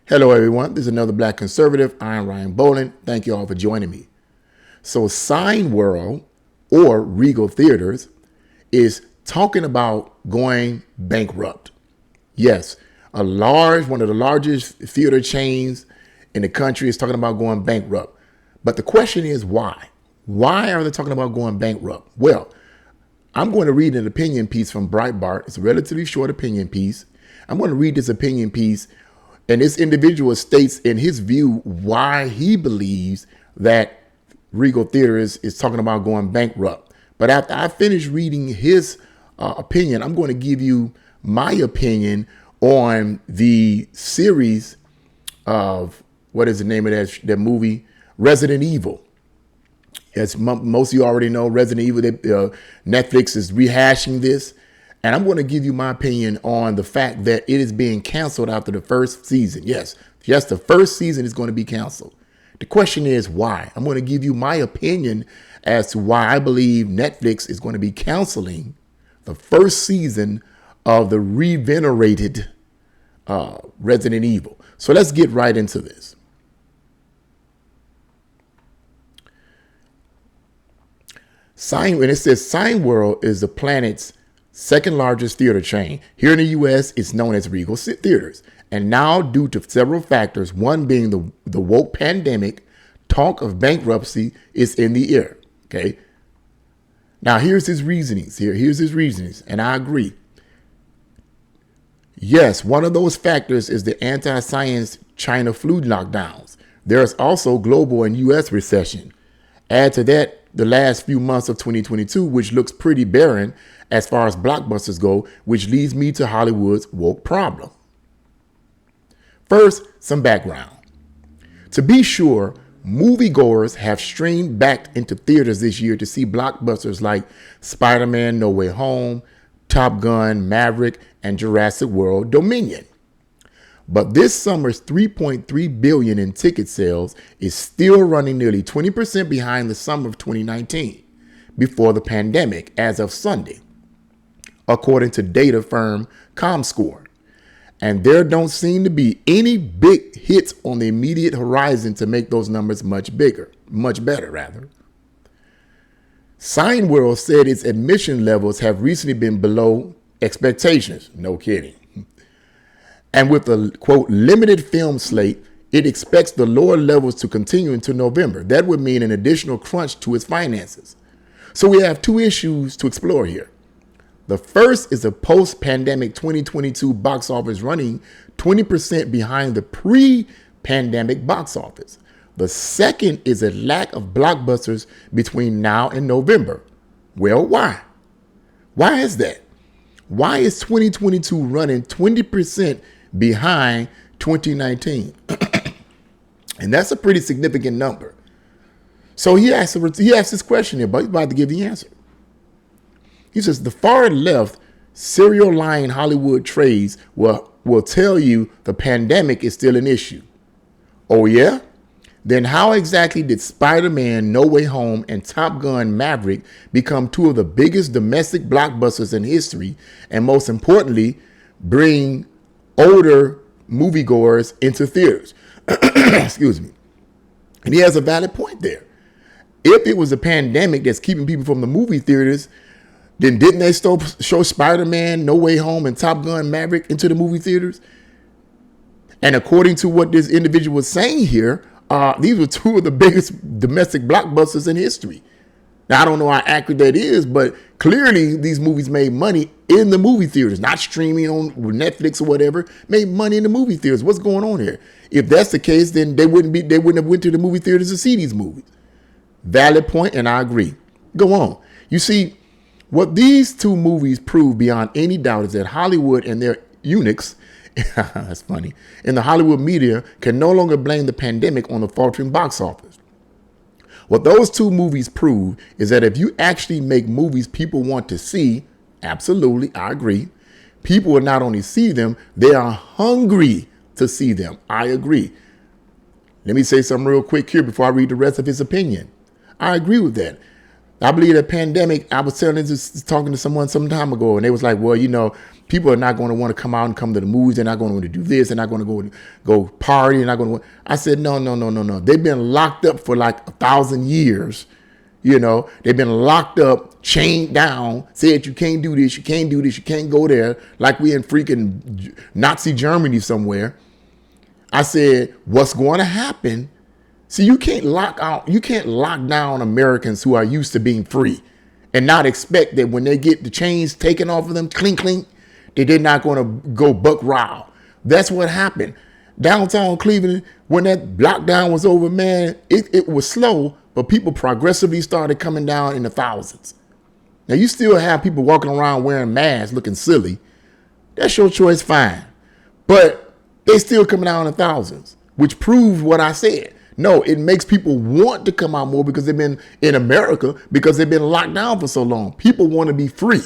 Hello, everyone. This is another Black Conservative. I'm Ryan Boland. Thank you all for joining me. So Sign World or Regal Theaters is talking about going bankrupt. Yes, one of the largest theater chains in the country is talking about going bankrupt. But the question is why? Why are they talking about going bankrupt? Well, I'm going to read an opinion piece from Breitbart. It's a relatively short opinion piece. I'm going to read this opinion piece, and this individual states in his view why he believes that Regal Theaters is talking about going bankrupt. But after I finish reading his opinion, I'm going to give you my opinion on the series of, what is the name of that movie? Resident Evil. As most of you already know, Resident Evil, Netflix is rehashing this. And I'm going to give you my opinion on the fact that it is being canceled after the first season. Yes, the first season is going to be canceled. The question is why? I'm going to give you my opinion as to why I believe Netflix is going to be canceling the first season of the revenerated Resident Evil. So let's get right into this. When it says Sign World is the planet's second largest theater chain. Here in the U.S., it's known as Regal Theaters. And now, due to several factors, one being the woke pandemic, talk of bankruptcy is in the air. Okay. Now, here's his reasonings. Here's his reasonings. And I agree. Yes, one of those factors is the anti-science China flu lockdowns. There's also global and U.S. recession. Add to that the last few months of 2022, which looks pretty barren as far as blockbusters go, which leads me to Hollywood's woke problem. First, some background. To be sure, moviegoers have streamed back into theaters this year to see blockbusters like Spider-Man: No Way Home, Top Gun: Maverick, and Jurassic World: Dominion. But this summer's $3.3 billion in ticket sales is still running nearly 20% behind the summer of 2019, before the pandemic, as of Sunday, according to data firm ComScore. And there don't seem to be any big hits on the immediate horizon to make those numbers much better. Sign World said its admission levels have recently been below expectations. No kidding. And with a, quote, limited film slate, it expects the lower levels to continue until November. That would mean an additional crunch to its finances. So we have two issues to explore here. The first is a post-pandemic 2022 box office running 20% behind the pre-pandemic box office. The second is a lack of blockbusters between now and November. Well, why? Why is that? Why is 2022 running 20% behind 2019? And that's a pretty significant number. So he asked this question here, but he's about to give the answer. He says, the far left serial lying Hollywood trades will tell you the pandemic is still an issue. Oh, yeah? Then how exactly did Spider-Man: No Way Home and Top Gun: Maverick become two of the biggest domestic blockbusters in history, and most importantly, bring older moviegoers into theaters? Excuse me. And he has a valid point there. If it was a pandemic that's keeping people from the movie theaters, then didn't they still show Spider-Man: No Way Home and Top Gun: Maverick into the movie theaters? And according to what this individual was saying here, these were two of the biggest domestic blockbusters in history. Now, I don't know how accurate that is, but clearly these movies made money in the movie theaters, not streaming on Netflix or whatever. Made money in the movie theaters. What's going on here? If that's the case, then they wouldn't have went to the movie theaters to see these movies. Valid point, and I agree. Go on. You see, what these two movies prove beyond any doubt is that Hollywood and their eunuchs, that's funny, and the Hollywood media can no longer blame the pandemic on the faltering box office. What those two movies prove is that if you actually make movies people want to see, absolutely, I agree, people will not only see them, they are hungry to see them. I agree. Let me say something real quick here before I read the rest of his opinion. I agree with that. I believe that pandemic, I was talking to someone some time ago, and they was like, well, People are not going to want to come out and come to the movies. They're not going to want to do this. They're not going to go party. They're not going to. I said, no. They've been locked up for like 1,000 years. You know, they've been locked up, chained down, said you can't do this, you can't do this, you can't go there, like we in freaking Nazi Germany somewhere. I said, what's going to happen? See, you can't lock down Americans who are used to being free and not expect that when they get the chains taken off of them, clink, clink, that they're not going to go buck wild. That's what happened. Downtown Cleveland, when that lockdown was over, man, it was slow, but people progressively started coming down in the thousands. Now, you still have people walking around wearing masks looking silly. That's your choice, fine. But they still coming down in the thousands, which proves what I said. No, it makes people want to come out more because they've been in America, because they've been locked down for so long. People want to be free.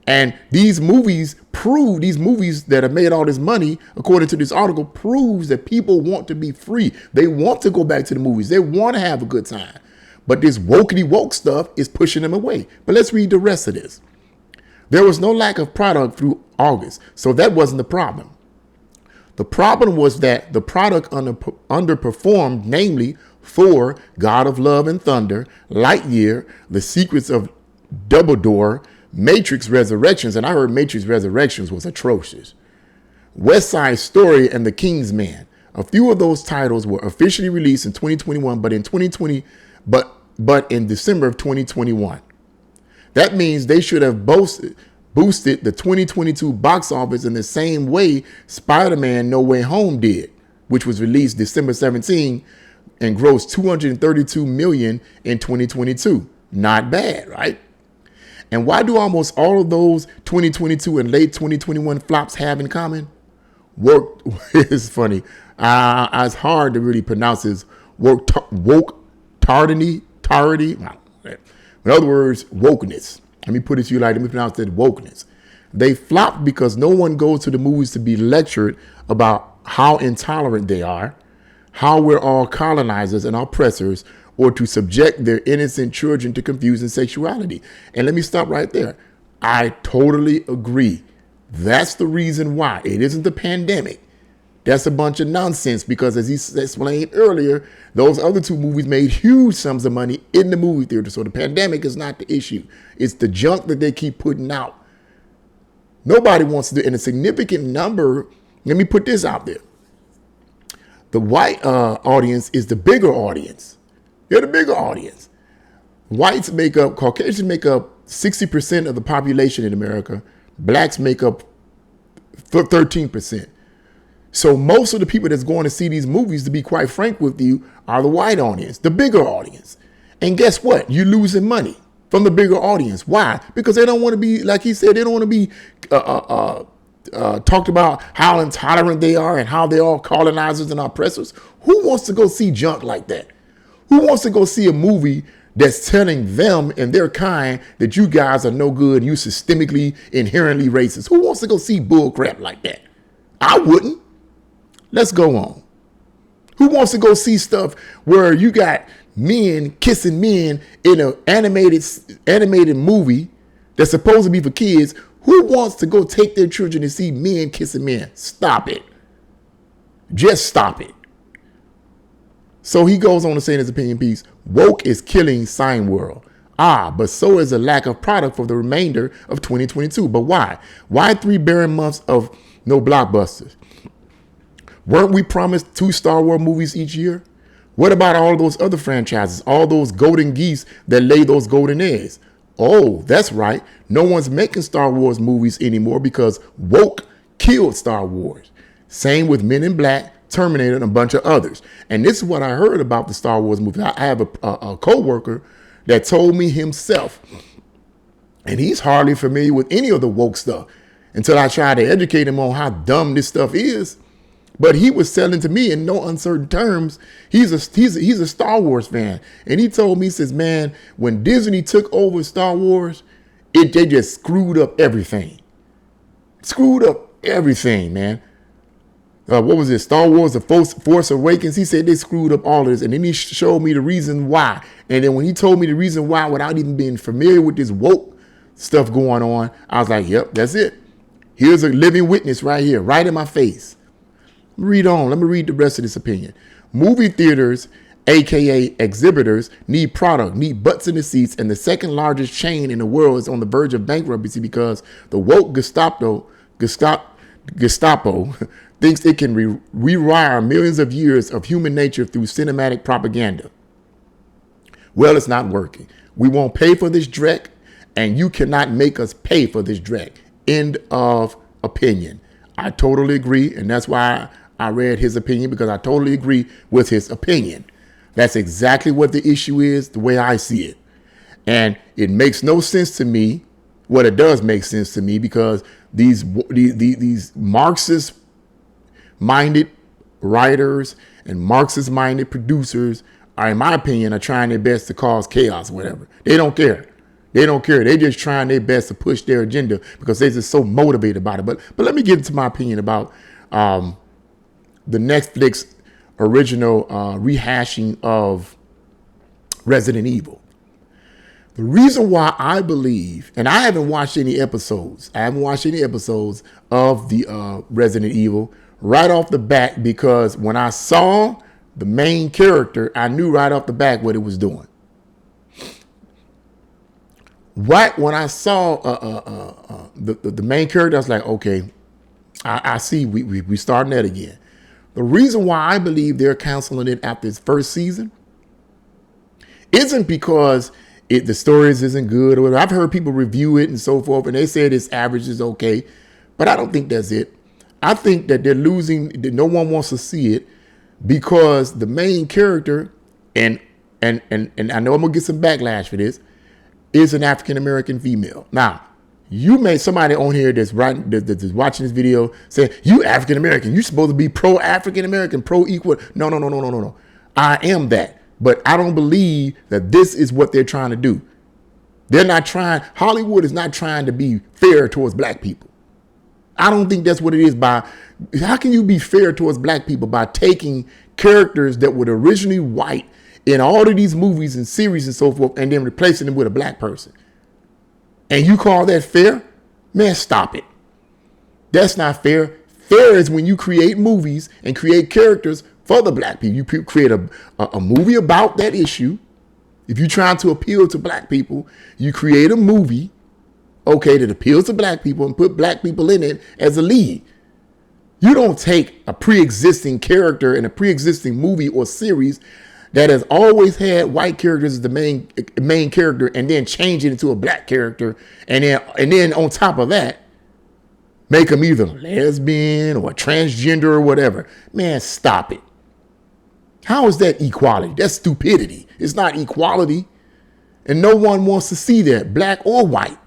And these movies that have made all this money, according to this article, proves that people want to be free. They want to go back to the movies. They want to have a good time. But this woke stuff is pushing them away. But let's read the rest of this. There was no lack of product through August, so that wasn't the problem. The problem was that the product underperformed, namely Thor, God of Love and Thunder, Lightyear, The Secrets of Dumbledore, Matrix Resurrections, and I heard Matrix Resurrections was atrocious, West Side Story, and The King's Man. A few of those titles were officially released in 2021, but in December of 2021. That means they should have boosted the 2022 box office in the same way Spider-Man No Way Home did, which was released December 17 and grossed $232 million in 2022. Not bad, right? And why do almost all of those 2022 and late 2021 flops have in common? It's funny. It's hard to really pronounce this. Tardy. In other words, wokeness. Let me put it to you like, let me pronounce that, wokeness. They flop because no one goes to the movies to be lectured about how intolerant they are, how we're all colonizers and oppressors, or to subject their innocent children to confusing sexuality. And let me stop right there. I totally agree. That's the reason why. It isn't the pandemic. That's a bunch of nonsense because, as he explained earlier, those other two movies made huge sums of money in the movie theater. So the pandemic is not the issue. It's the junk that they keep putting out. Nobody wants to do, and a significant number, let me put this out there. The white audience is the bigger audience. They're the bigger audience. Caucasians make up 60% of the population in America. Blacks make up 13%. So most of the people that's going to see these movies, to be quite frank with you, are the white audience, the bigger audience. And guess what? You're losing money from the bigger audience. Why? Because they don't want to be, like he said, they don't want to be talked about how intolerant they are and how they're all colonizers and oppressors. Who wants to go see junk like that? Who wants to go see a movie that's telling them and their kind that you guys are no good and you systemically, inherently racist? Who wants to go see bull crap like that? I wouldn't. Let's go on. Who wants to go see stuff where you got men kissing men in an animated movie that's supposed to be for kids? Who wants to go take their children to see men kissing men? Stop it. Just stop it. So he goes on to say in his opinion piece, woke is killing Sign World. But so is a lack of product for the remainder of 2022. But why? Why 3 barren months of no blockbusters? Weren't we promised 2 Star Wars movies each year? What about all those other franchises, all those golden geese that lay those golden eggs? Oh, that's right. No one's making Star Wars movies anymore because woke killed Star Wars. Same with Men in Black, Terminator, and a bunch of others. And this is what I heard about the Star Wars movie. I have a co-worker that told me himself, and he's hardly familiar with any of the woke stuff until I tried to educate him on how dumb this stuff is. But he was selling to me in no uncertain terms. He's a Star Wars fan. And he told me, he says, man, when Disney took over Star Wars, they just screwed up everything. Screwed up everything, man. What was it? Star Wars, The Force Awakens. He said they screwed up all of this. And then he showed me the reason why. And then when he told me the reason why, without even being familiar with this woke stuff going on, I was like, yep, that's it. Here's a living witness right here, right in my face. Read on. Let me read the rest of this opinion. Movie theaters, aka exhibitors, need product, need butts in the seats, and the second largest chain in the world is on the verge of bankruptcy because the woke Gestapo thinks it can rewire millions of years of human nature through cinematic propaganda. Well, it's not working. We won't pay for this dreck, and you cannot make us pay for this dreck. End of opinion. I totally agree, and that's why I read his opinion, because I totally agree with his opinion. That's exactly what the issue is, the way I see it. And it makes no sense to me. Well, it does make sense to me because these Marxist-minded writers and Marxist-minded producers are, in my opinion, are trying their best to cause chaos or whatever. They don't care. They don't care. They're just trying their best to push their agenda because they're just so motivated about it. But let me get into my opinion about the Netflix original rehashing of Resident Evil. The reason why I believe, and I haven't watched any episodes. I haven't watched any episodes of the Resident Evil right off the bat, because when I saw the main character, I knew right off the bat what it was doing. Right when I saw the main character, I was like, okay, I see we starting that again. The reason why I believe they're canceling it after its first season isn't because the stories isn't good or whatever. I've heard people review it and so forth, and they said its average is okay, but I don't think that's it. I think that they're losing, that no one wants to see it because the main character, and I know I'm gonna get some backlash for this, is an African American female. Now, you may somebody on here that's watching this video say, you African American, you're supposed to be pro African American, pro equal. No. I am that. But I don't believe that this is what they're trying to do. They're not trying, Hollywood is not trying to be fair towards black people. I don't think that's what it is. How can you be fair towards black people by taking characters that were originally white in all of these movies and series and so forth, and then replacing them with a black person? And you call that fair? Man, stop it. That's not fair. Fair is when you create movies and create characters for the black people. You create a movie about that issue. If you're trying to appeal to black people, you create a movie, okay, that appeals to black people and put black people in it as a lead. You don't take a pre-existing character in a pre-existing movie or series that has always had white characters as the main character and then change it into a black character, and then on top of that, make them either lesbian or transgender or whatever. Man, stop it. How is that equality? That's stupidity. It's not equality. And no one wants to see that, black or white.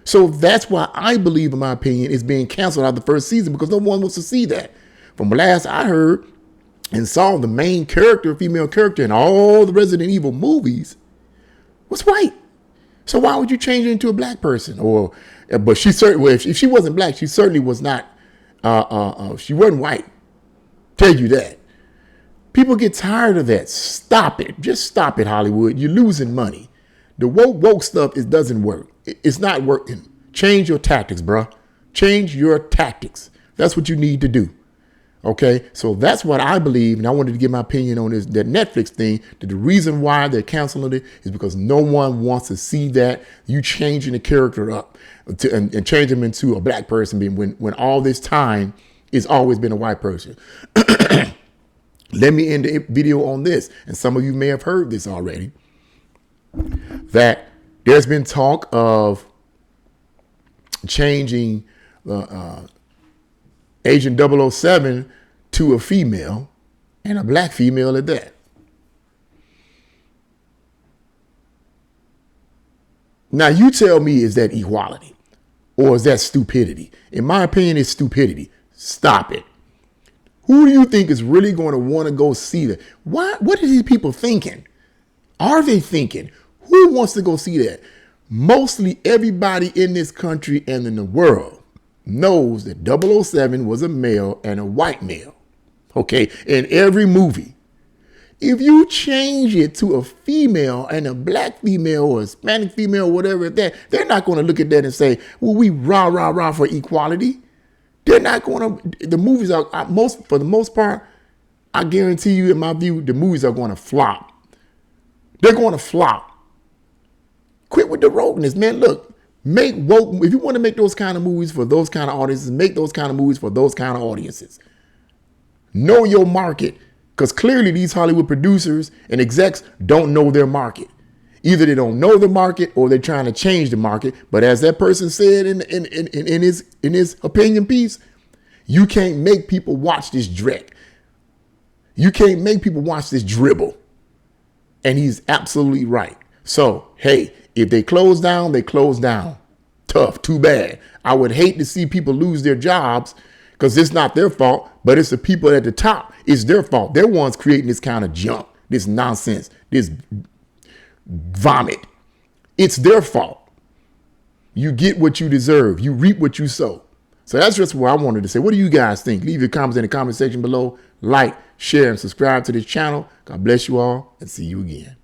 So that's why I believe, in my opinion, it's being canceled out of the first season, because no one wants to see that. From last I heard and saw, the main character, female character in all the Resident Evil movies was white. So why would you change it into a black person? But she certainly, well, if she wasn't black, she certainly was not, she wasn't white. Tell you that. People get tired of that. Stop it. Just stop it, Hollywood. You're losing money. The woke stuff, it doesn't work. It's not working. Change your tactics, bro. Change your tactics. That's what you need to do. Okay, so that's what I believe, and I wanted to give my opinion on that Netflix thing, that the reason why they're canceling it is because no one wants to see that you changing the character up and change them into a black person when all this time it's always been a white person. Let me end the video on this, and some of you may have heard this already, that there's been talk of changing Agent 007 to a female, and a black female at that. Now you tell me, is that equality or is that stupidity? In my opinion, it's stupidity. Stop it. Who do you think is really going to want to go see that? What are these people thinking? Are they thinking? Who wants to go see that? Mostly everybody in this country and in the world knows that 007 was a male and a white male. Okay, in every movie. If you change it to a female and a black female or a Hispanic female, whatever that, they're not going to look at that and say, well, we rah, rah, rah for equality. They're not going to, the movies are, for the most part, I guarantee you, in my view, the movies are going to flop. They're going to flop. Quit with the wokeness, man. Look, make woke, if you want to make those kind of movies for those kind of audiences, make those kind of movies for those kind of audiences. Know your market. Because clearly these Hollywood producers and execs don't know their market. Either they don't know the market or they're trying to change the market. But as that person said in his opinion piece, you can't make people watch this dreck. You can't make people watch this dribble. And he's absolutely right. So, hey, if they close down, they close down. Tough, too bad. I would hate to see people lose their jobs because it's not their fault, but it's the people at the top. It's their fault. They're ones creating this kind of junk, this nonsense, this vomit. It's their fault. You get what you deserve. You reap what you sow. So that's just what I wanted to say. What do you guys think? Leave your comments in the comment section below. Like, share, and subscribe to this channel. God bless you all, and see you again.